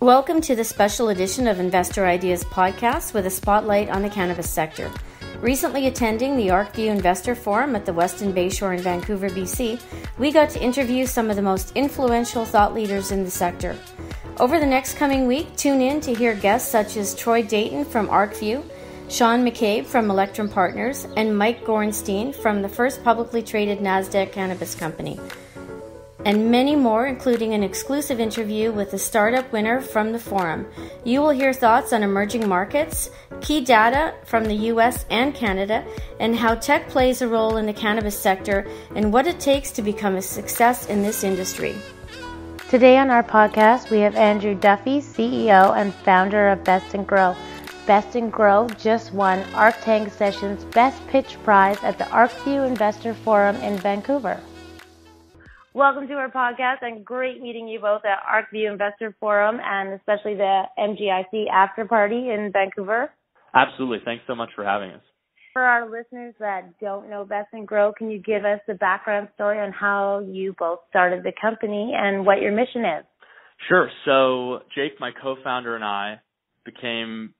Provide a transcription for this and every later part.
Welcome to the special edition of Investor Ideas podcast with a spotlight on the cannabis sector. Recently attending the ArcView Investor Forum at the Westin Bayshore in Vancouver, BC, we got to interview some of the most influential thought leaders in the sector. Over the next coming week, tune in to hear guests such as Troy Dayton from ArcView, Sean McCabe from Electrum Partners, and Mike Gorenstein from the first publicly traded NASDAQ cannabis company. And many more, including an exclusive interview with the startup winner from the forum. You will hear thoughts on emerging markets, key data from the US and Canada, and how tech plays a role in the cannabis sector and what it takes to become a success in this industry. Today on our podcast, we have Andrew Duffy, CEO and founder of Best & Grow. Best & Grow just won Arc Tank Sessions Best Pitch Prize at the ArcView Investor Forum in Vancouver. Welcome to our podcast, and great meeting you both at ArcView Investor Forum and especially the MGIC after party in Vancouver. Absolutely. Thanks so much for having us. For our listeners that don't know Best & Grow, can you give us the background story on how you both started the company and what your mission is? Sure. So Jake, my co-founder, and I became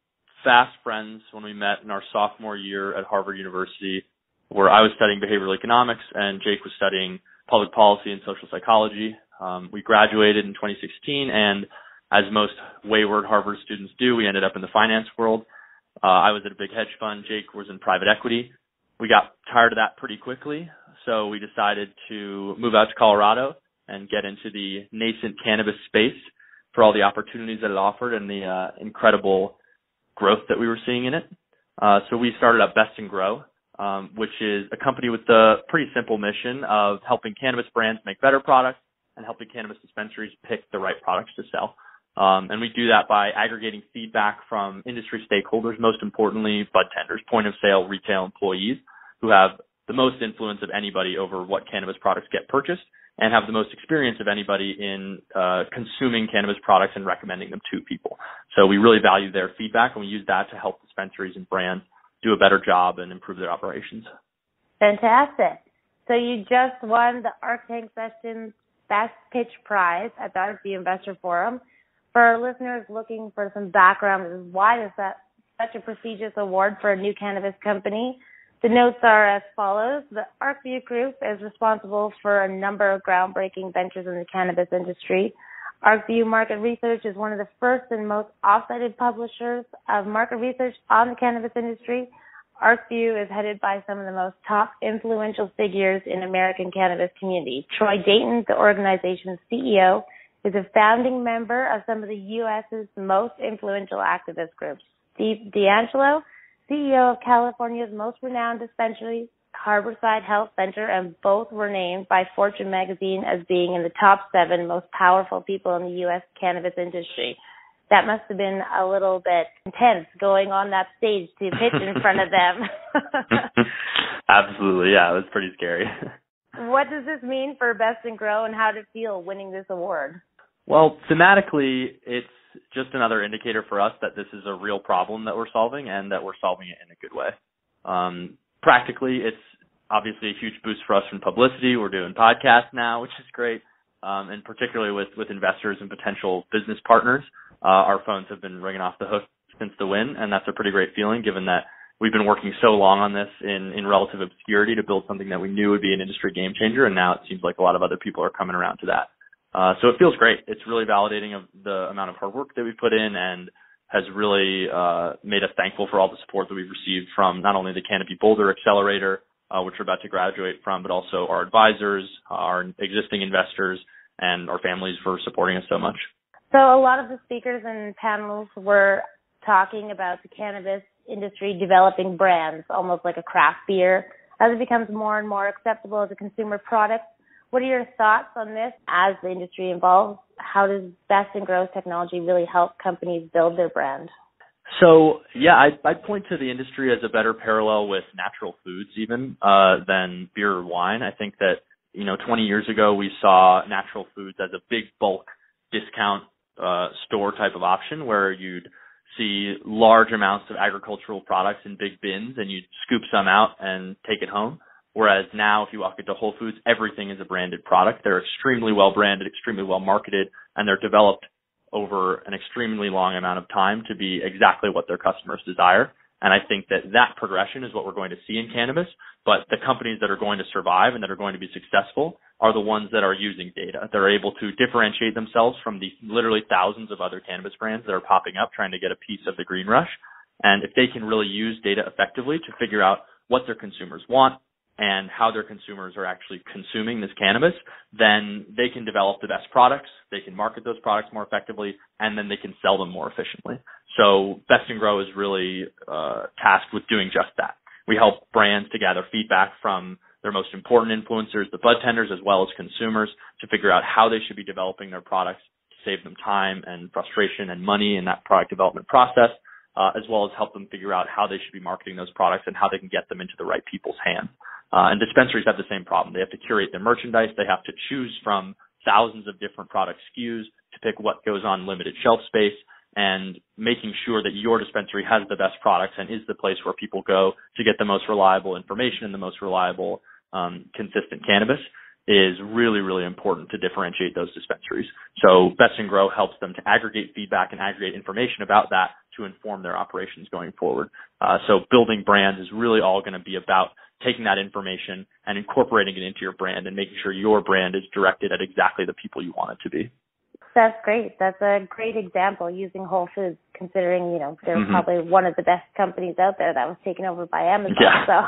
fast friends when we met in our sophomore year at Harvard University, where I was studying behavioral economics and Jake was studying public policy and social psychology. We graduated in 2016, and as most wayward Harvard students do, we ended up in the finance world. I was at a big hedge fund. Jake was in private equity. We got tired of that pretty quickly, so we decided to move out to Colorado and get into the nascent cannabis space for all the opportunities that it offered and the incredible growth that we were seeing in it. So we started up Best & Grow, which is a company with the pretty simple mission of helping cannabis brands make better products and helping cannabis dispensaries pick the right products to sell. And we do that by aggregating feedback from industry stakeholders, most importantly, bud tenders, point of sale, retail employees who have the most influence of anybody over what cannabis products get purchased and have the most experience of anybody in consuming cannabis products and recommending them to people. So we really value their feedback, and we use that to help dispensaries and brands do a better job and improve their operations. Fantastic. So you just won the Arc Tank Sessions Best Pitch Prize at the ArcView Investor Forum. For our listeners looking for some background, why is that such a prestigious award for a new cannabis company? The notes are as follows. The ArcView Group is responsible for a number of groundbreaking ventures in the cannabis industry. ArcView Market Research is one of the first and most off-cited publishers of market research on the cannabis industry. ArcView is headed by some of the most top influential figures in American cannabis community. Troy Dayton, the organization's CEO, is a founding member of some of the U.S.'s most influential activist groups. Steve D'Angelo, CEO of California's most renowned dispensary, Harborside Health Center, and both were named by Fortune magazine as being in the top 7 most powerful people in the U.S. cannabis industry. That must have been a little bit intense going on that stage to pitch in front of them. Absolutely, yeah, it was pretty scary. What does this mean for Best & Grow, and how did it feel winning this award? Well, thematically, it's just another indicator for us that this is a real problem that we're solving and that we're solving it in a good way. Practically, it's obviously a huge boost for us in publicity. We're doing podcasts now, which is great, and particularly with investors and potential business partners. Our phones have been ringing off the hook since the win, and that's a pretty great feeling given that we've been working so long on this in relative obscurity to build something that we knew would be an industry game changer, and now it seems like a lot of other people are coming around to that. So it feels great. It's really validating of the amount of hard work that we've put in and has really made us thankful for all the support that we've received from not only the Canopy Boulder Accelerator, which we're about to graduate from, but also our advisors, our existing investors, and our families for supporting us so much. So a lot of the speakers and panels were talking about the cannabis industry developing brands, almost like a craft beer, as it becomes more and more acceptable as a consumer product. What are your thoughts on this as the industry evolves? How does Best & Grow's technology really help companies build their brand? So, yeah, I'd point to the industry as a better parallel with natural foods even than beer or wine. I think that, 20 years ago we saw natural foods as a big bulk discount store type of option where you'd see large amounts of agricultural products in big bins and you'd scoop some out and take it home. Whereas now, if you walk into Whole Foods, everything is a branded product. They're extremely well branded, extremely well marketed, and they're developed over an extremely long amount of time to be exactly what their customers desire. And I think that that progression is what we're going to see in cannabis. But the companies that are going to survive and that are going to be successful are the ones that are using data. They're able to differentiate themselves from the literally thousands of other cannabis brands that are popping up trying to get a piece of the green rush. And if they can really use data effectively to figure out what their consumers want and how their consumers are actually consuming this cannabis, then they can develop the best products, they can market those products more effectively, and then they can sell them more efficiently. So Best and Grow is really tasked with doing just that. We help brands to gather feedback from their most important influencers, the bud tenders, as well as consumers, to figure out how they should be developing their products to save them time and frustration and money in that product development process, as well as help them figure out how they should be marketing those products and how they can get them into the right people's hands. And dispensaries have the same problem. They have to curate their merchandise. They have to choose from thousands of different product SKUs to pick what goes on limited shelf space, and making sure that your dispensary has the best products and is the place where people go to get the most reliable information and the most reliable, consistent cannabis is really, really important to differentiate those dispensaries. So Best and Grow helps them to aggregate feedback and aggregate information about that to inform their operations going forward. So building brands is really all going to be about taking that information and incorporating it into your brand and making sure your brand is directed at exactly the people you want it to be. That's great. That's a great example, using Whole Foods, considering, you know, they're probably one of the best companies out there that was taken over by Amazon. Yeah.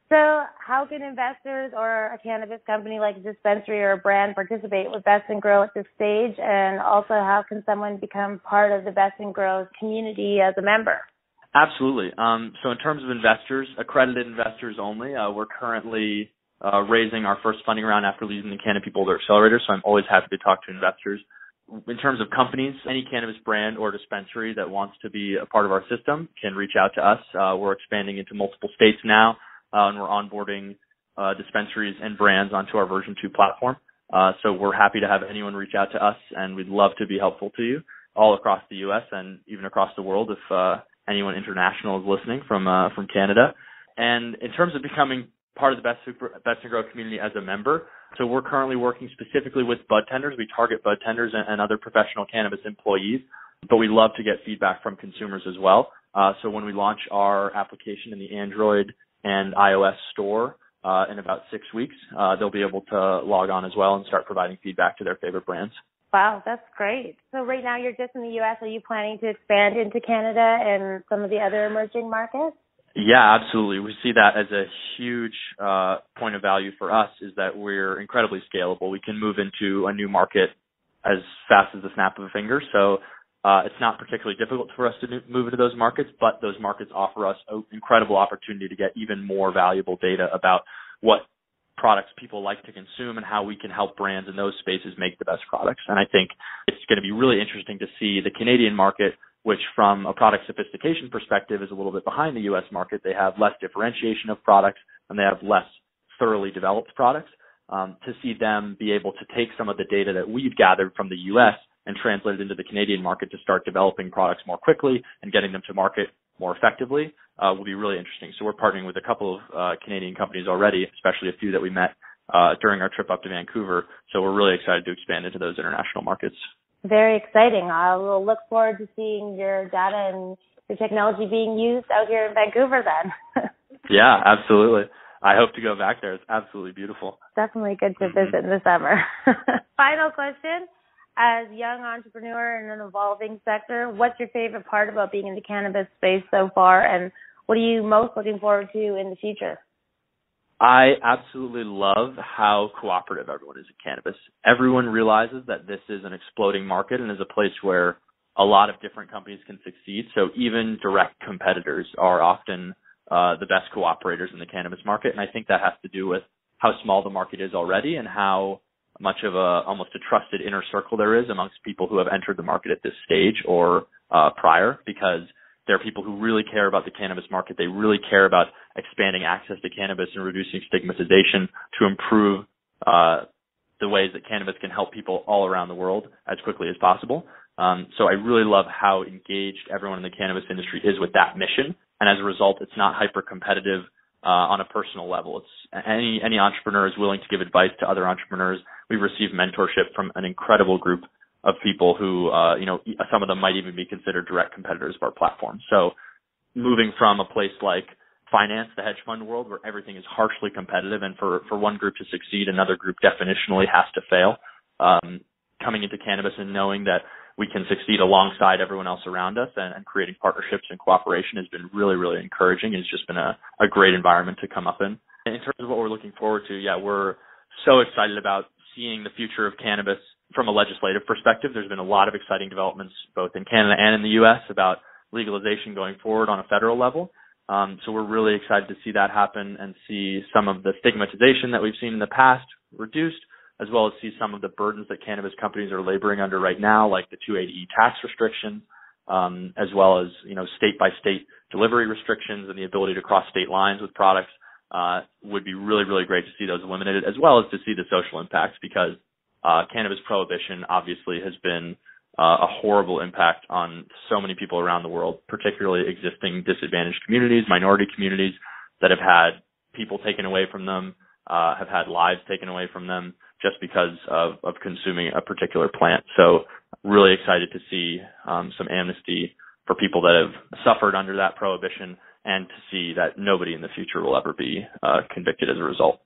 So how can investors or a cannabis company like a dispensary or a brand participate with Best and Grow at this stage? And also, how can someone become part of the Best and Grow community as a member? Absolutely. So in terms of investors, accredited investors only, we're currently raising our first funding round after leading the Canopy Boulder Accelerator, so I'm always happy to talk to investors. In terms of companies, any cannabis brand or dispensary that wants to be a part of our system can reach out to us. We're expanding into multiple states now, and we're onboarding dispensaries and brands onto our version 2 platform. So we're happy to have anyone reach out to us, and we'd love to be helpful to you all across the U.S. and even across the world if anyone international is listening from Canada. And in terms of becoming part of the Best and Grow community as a member, so we're currently working specifically with bud tenders. We target bud tenders and other professional cannabis employees, but we love to get feedback from consumers as well. So when we launch our application in the Android and iOS store in about 6 weeks, they'll be able to log on as well and start providing feedback to their favorite brands. Wow, that's great. So right now you're just in the U.S. Are you planning to expand into Canada and some of the other emerging markets? Yeah, absolutely. We see that as a huge point of value for us, is that we're incredibly scalable. We can move into a new market as fast as the snap of a finger. So it's not particularly difficult for us to move into those markets, but those markets offer us an incredible opportunity to get even more valuable data about what products people like to consume and how we can help brands in those spaces make the best products. And I think it's going to be really interesting to see the Canadian market, which from a product sophistication perspective is a little bit behind the U.S. market. They have less differentiation of products and they have less thoroughly developed products. To see them be able to take some of the data that we've gathered from the U.S. and translate it into the Canadian market to start developing products more quickly and getting them to market more effectively will be really interesting. So we're partnering with a couple of Canadian companies already, especially a few that we met during our trip up to Vancouver. So we're really excited to expand into those international markets. Very exciting. I will look forward to seeing your data and your technology being used out here in Vancouver then. Yeah, absolutely. I hope to go back there. It's absolutely beautiful. Definitely good to visit in the summer. Final question. As a young entrepreneur in an evolving sector, what's your favorite part about being in the cannabis space so far, and what are you most looking forward to in the future? I absolutely love how cooperative everyone is in cannabis. Everyone realizes that this is an exploding market and is a place where a lot of different companies can succeed. So even direct competitors are often the best cooperators in the cannabis market. And I think that has to do with how small the market is already and how much of almost a trusted inner circle there is amongst people who have entered the market at this stage or prior, because there are people who really care about the cannabis market. They really care about expanding access to cannabis and reducing stigmatization to improve the ways that cannabis can help people all around the world as quickly as possible. So I really love how engaged everyone in the cannabis industry is with that mission. And as a result, it's not hyper-competitive on a personal level. It's any entrepreneur is willing to give advice to other entrepreneurs. We've received mentorship from an incredible group of people who, some of them might even be considered direct competitors of our platform. So moving from a place like finance, the hedge fund world, where everything is harshly competitive, and for one group to succeed, another group definitionally has to fail. Coming into cannabis and knowing that we can succeed alongside everyone else around us and creating partnerships and cooperation has been really, really encouraging. It's just been a great environment to come up in. And in terms of what we're looking forward to, we're so excited about seeing the future of cannabis from a legislative perspective. There's been a lot of exciting developments both in Canada and in the U.S. about legalization going forward on a federal level. So we're really excited to see that happen and see some of the stigmatization that we've seen in the past reduced, as well as see some of the burdens that cannabis companies are laboring under right now, like the 280E tax restrictions, as well as, state-by-state delivery restrictions and the ability to cross state lines with products. Would be really, really great to see those eliminated, as well as to see the social impacts, because cannabis prohibition obviously has been a horrible impact on so many people around the world, particularly existing disadvantaged communities, minority communities that have had people taken away from them, have had lives taken away from them just because of consuming a particular plant. So really excited to see some amnesty for people that have suffered under that prohibition, and to see that nobody in the future will ever be convicted as a result.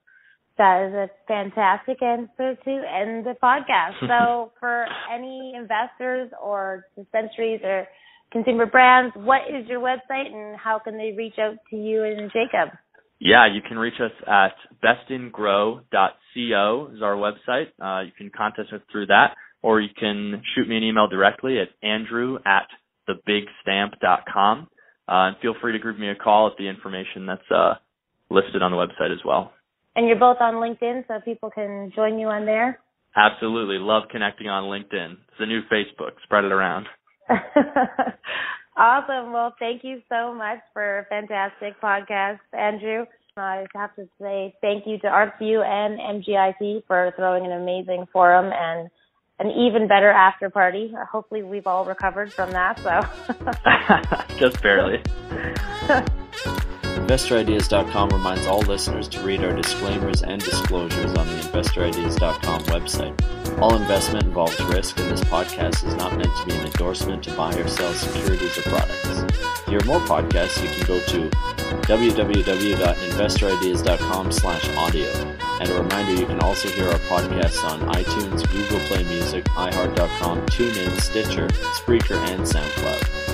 That is a fantastic answer to end the podcast. So for any investors or dispensaries or consumer brands, what is your website and how can they reach out to you and Jacob? Yeah, you can reach us at bestingrow.co is our website. You can contact us through that, or you can shoot me an email directly at andrew@thebigstamp.com. And feel free to give me a call at the information that's listed on the website as well. And you're both on LinkedIn, so people can join you on there? Absolutely. Love connecting on LinkedIn. It's the new Facebook. Spread it around. Awesome. Well, thank you so much for a fantastic podcast, Andrew. I have to say thank you to ArcView and MGIC for throwing an amazing forum and an even better after party. Hopefully we've all recovered from that. So just barely. InvestorIdeas.com reminds all listeners to read our disclaimers and disclosures on the InvestorIdeas.com website. All investment involves risk, and this podcast is not meant to be an endorsement to buy or sell securities or products. To hear more podcasts, you can go to www.investorideas.com/audio. And a reminder, you can also hear our podcasts on iTunes, Google Play Music, iHeart.com, TuneIn, Stitcher, Spreaker, and SoundCloud.